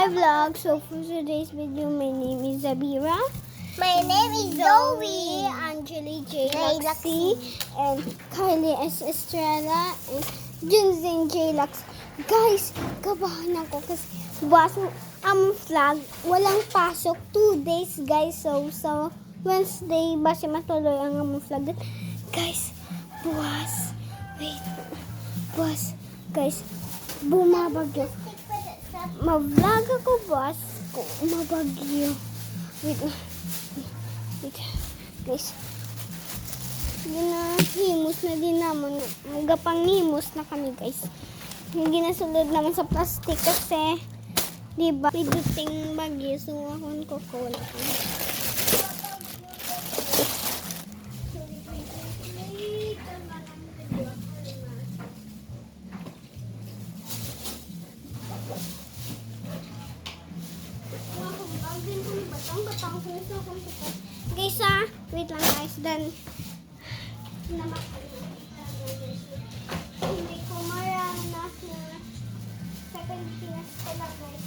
vlog. So for today's video, my name is Zabira. My name is Zoe. Angeli J. Luxy, and Kylie S. Estrella, and Junzin J. Lux. Guys, kabahan ako kasi bukas ang vlog, walang pasok. 2 days, guys. So Wednesday, basi matuloy ang among vlog. Guys, bukas, wait, bukas, guys, bumabagyo. Ma-vlog ako, boss. Kung mabagyo. Wait, guys. Yun na, himos na din naman. Magapang-himos na kami, guys. Hindi na sulod naman sa plastic kasi, diba, piduting bagyo. So, akong kukuha kami. Guys, wait lang guys, then hindi ko maranas na sa Pilipinas pala guys.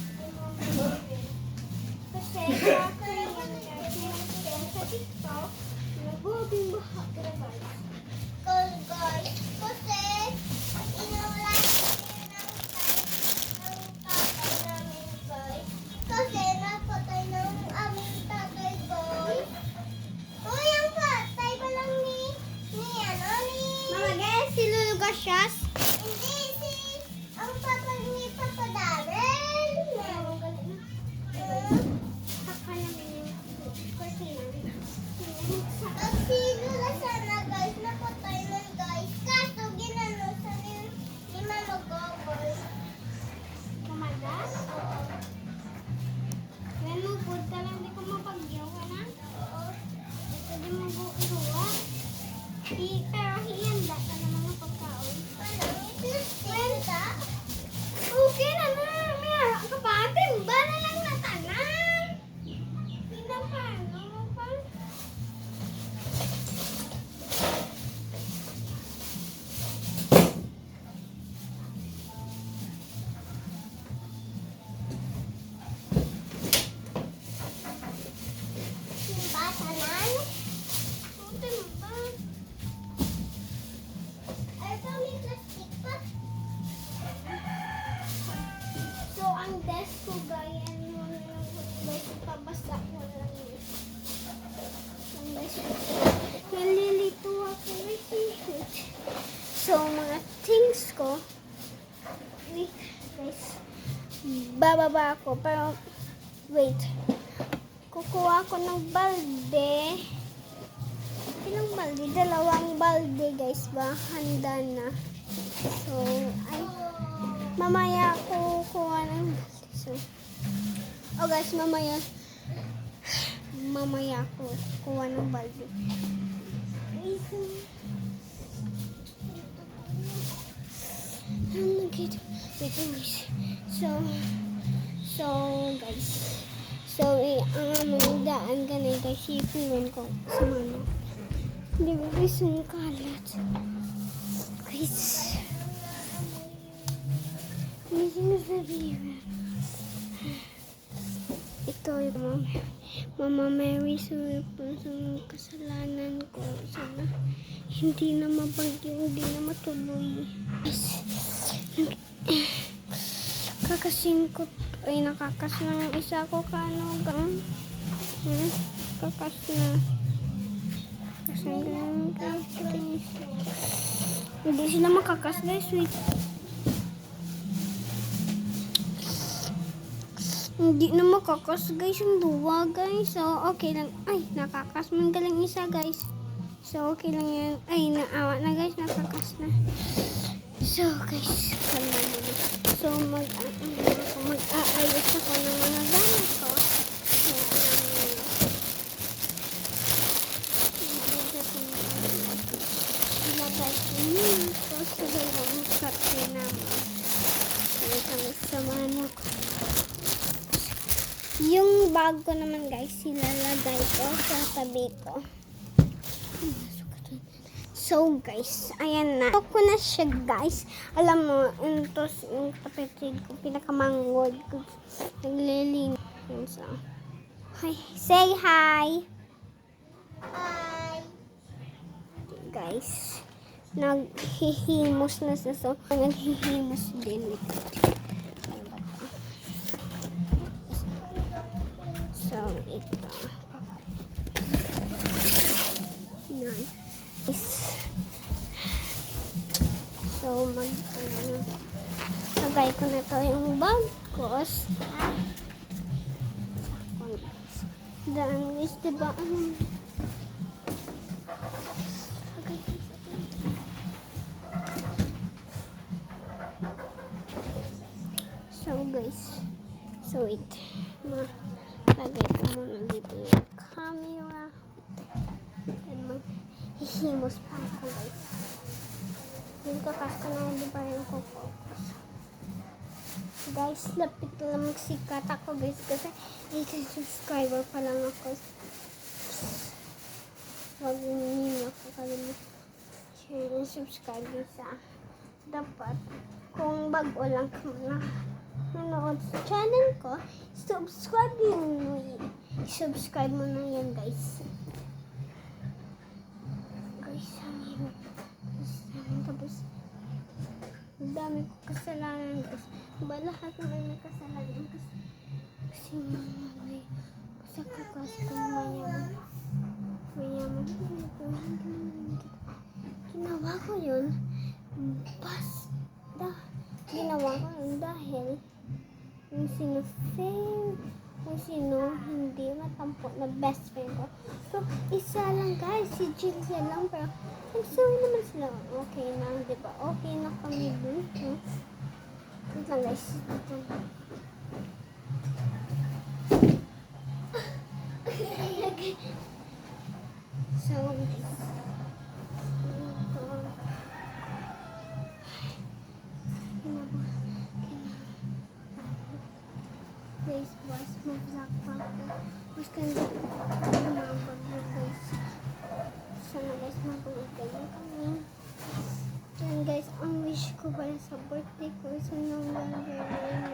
Kasi ako yan guys, sa TikTok, nag-bobing baha ka guys. Guys, kasi inulan ng tatay namin guys. Kasi napatay ng aming tatay guys. Uy, ang patay pa lang ni Mama guys, si Lulu Gashas. hindi ang papa ni Papa Darren. Saka namin yung cortina. At si Lula sana guys, napatay nun guys. Kaso ginano sa ni Mama Gobble. Kumagas? Yan mo, food ka lang, di ko mapagyaw ka na. Pwede mo buuwa. Pero hihanda ka na mga pagkaon. Okay na na. Maya, kapatid, ba na lang natanan? Pinapano mo pa? Batanan? Puti mo ba? Ito may plastic pa. So, ang desk ko, gaya mo na lang guys, pabasa mo lang yun. Ang desk ko. Nalilito ako na t-shirt. So, mga things ko, wait, guys, bababa ako, pero, wait, kukuha ko ng balde. Ilang balde? 2 balde, guys, ba? Handa na. So, ay, mamaya ako kukuha ng balde. So, oh guys, mamaya ako kukuha ng balde. Wait, guys. So, guys. So, ang aming daan ganay, guys, ipiwan ko sa mama. Hindi ba guys, yung kalat? Guys. Hindi sinasabihin. Ito yung Mama Mary, sorry po sa mga kasalanan ko. Sana hindi na mabagyo, hindi na matuloy. Yes. Kakasingkot. Ay, nakakas na yung isa ko kano gang. Kakas na. Kakas na guys. Hindi sila makakas guys. Wait. Hindi na makakas guys yung 2 guys. So, okay lang. Ay, nakakas. Magaling isa guys. So, okay lang yan. Ay, naawa na guys. Nakakas na. So, guys. Kalma na. So, mag-aayos ako ng mga gamit ko. So, ilagay ko nito sa dalawang kape naman. So, kami samahan ako. Yung bag ko naman guys, ilalagay ko sa tabi ko. So, So guys, ayan na. Ako na siya guys. Alam mo, ito yung tapetid ko, pinakamanggod ko. Naglilin. So, hi. Say hi! Hi. Guys, naghihimos na sa so. Naghihimos din. So, ito. Nice. So, lagay ko na to yung bag ko. Dan, guys, diba? So, guys. So, wait. Lagay ko muna dito yung camera. And maghihimos pa ako, guys. Dito kasi na, di ba yung focus. Guys, lapit lang magsikat ako, guys. Kasi 80 subscriber pa lang ako. Huwag niyo ako kalimutan. Share and subscribe sa dapat. Kung bago lang ka na nanood sa channel ko, subscribe mo na yan, guys. Guys, tapos ang dami ko kasalanan, guys. Lahat naman may kasalanan kasi may sa kakas ko mayaman. Ginawa ko yun dahil yung sino-fail, yung sino hindi matampo na best friend ko. So, isa lang, guys, si Jill lang, pero sorry naman sila. Okay na, di ba? Okay na kami dun. Wait lang, guys. So, guys, boys, mag-vlog pa ako. Mas ganda mag-vlog, guys. Sana, guys, mag-vlog kami. Yan, guys, ang wish ko pala sa birthday ko sa November 9 na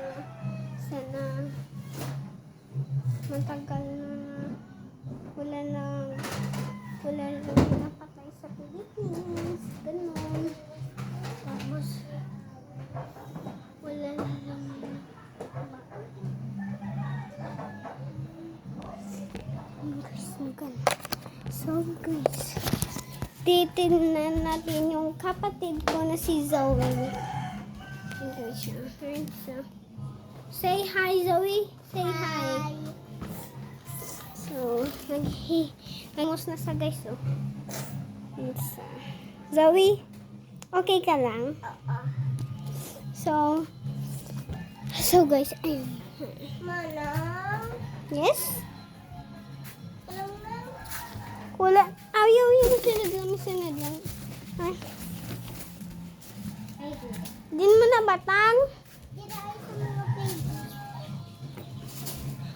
sana matagal na wala lang pinapatay sa Pilipinas. Ganun. Tapos, wala lang so guys, titignan natin yung kapatid ko na si Zoe. Ito siya. Say hi, Zoe. Say hi. So, nangos na sa guys. Oh. Zoe, okay ka lang? So guys, ayun. Manang. Yes? Wala. Ayaw yung sinad lang. Ay. Din mo na batang?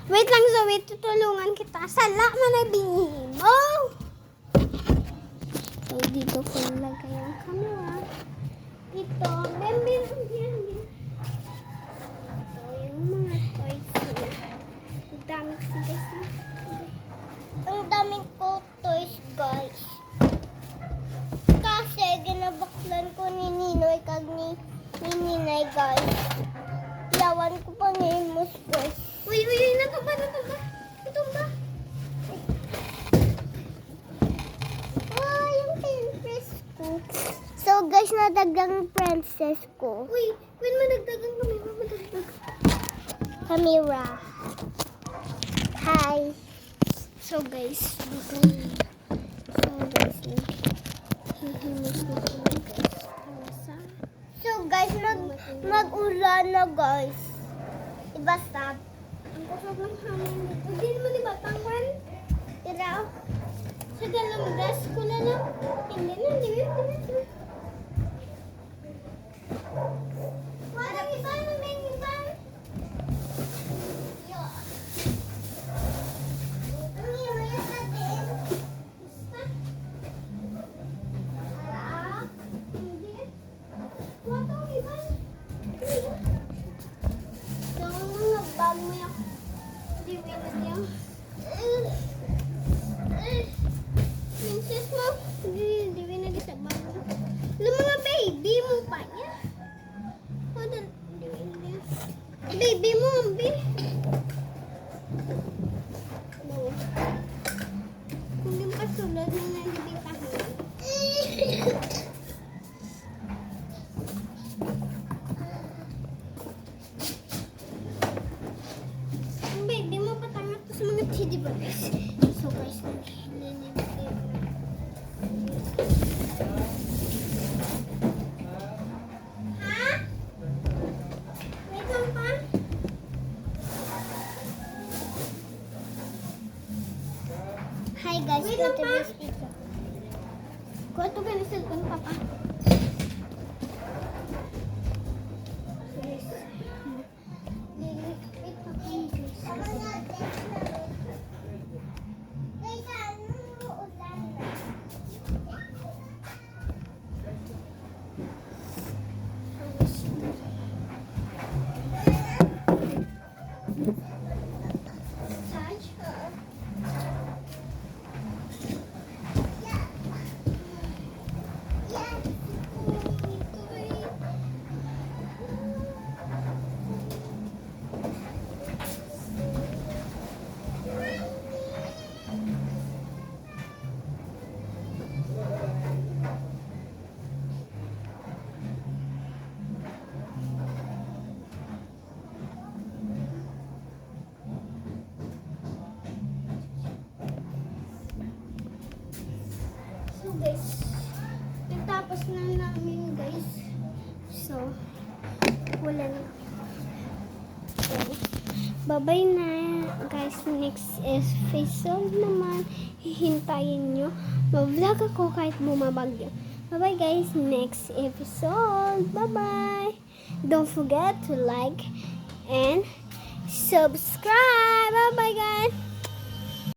Wait lang, Zoe. Tutulungan kita. Sala man na binimo. So, dito ko nilagay ang camera. Ito. Bembin. Ito yung mga toys nila. Ang dami kasi guys. Ang daming ko toys, guys. Kasi ginabaklan ko ni Ninoy kag ni Ninay, guys. Yawan ko pa ngayon mo, guys. Uy, natumba. Natumba. Oh, yung princess ko. So, guys, nadagang princess ko. Uy, when madagdagan kami, madagdag. Camera. Hi. So guys, hihimos na kami guys. So, guys, mag-ulan na, guys. Diba, stop? Ang kusog ng hangin dito. Hindi naman diba, tangwan? Tira. Sa dalang desk ko na lang. Hindi na. Walang iba, may iba. Ang iyo natin. diwin na niya. Princess mo, diwin na di sa bago. Alam mga baby mo pa niya. O, diwin na niya. Baby mo, ambi. No. Kung di makasulod na nalibitahin. Ang baby mo patangat to sa mga teddy bears. So guys, naninibatin na. Ha? Wait lang pa. Hi guys, Wait go lang to pa. this pizza. Go to the cellphone, Papa. Yes. Wait, Papa, please. Guys, ano ulan na? Sarge? So guys, natapos na namin guys. So, wala na. So, bye-bye na guys. Next episode naman, hihintayin nyo. Mag-vlog ako kahit bumabagyo. Bye-bye guys. Next episode. Bye-bye. Don't forget to like and subscribe. Bye-bye guys.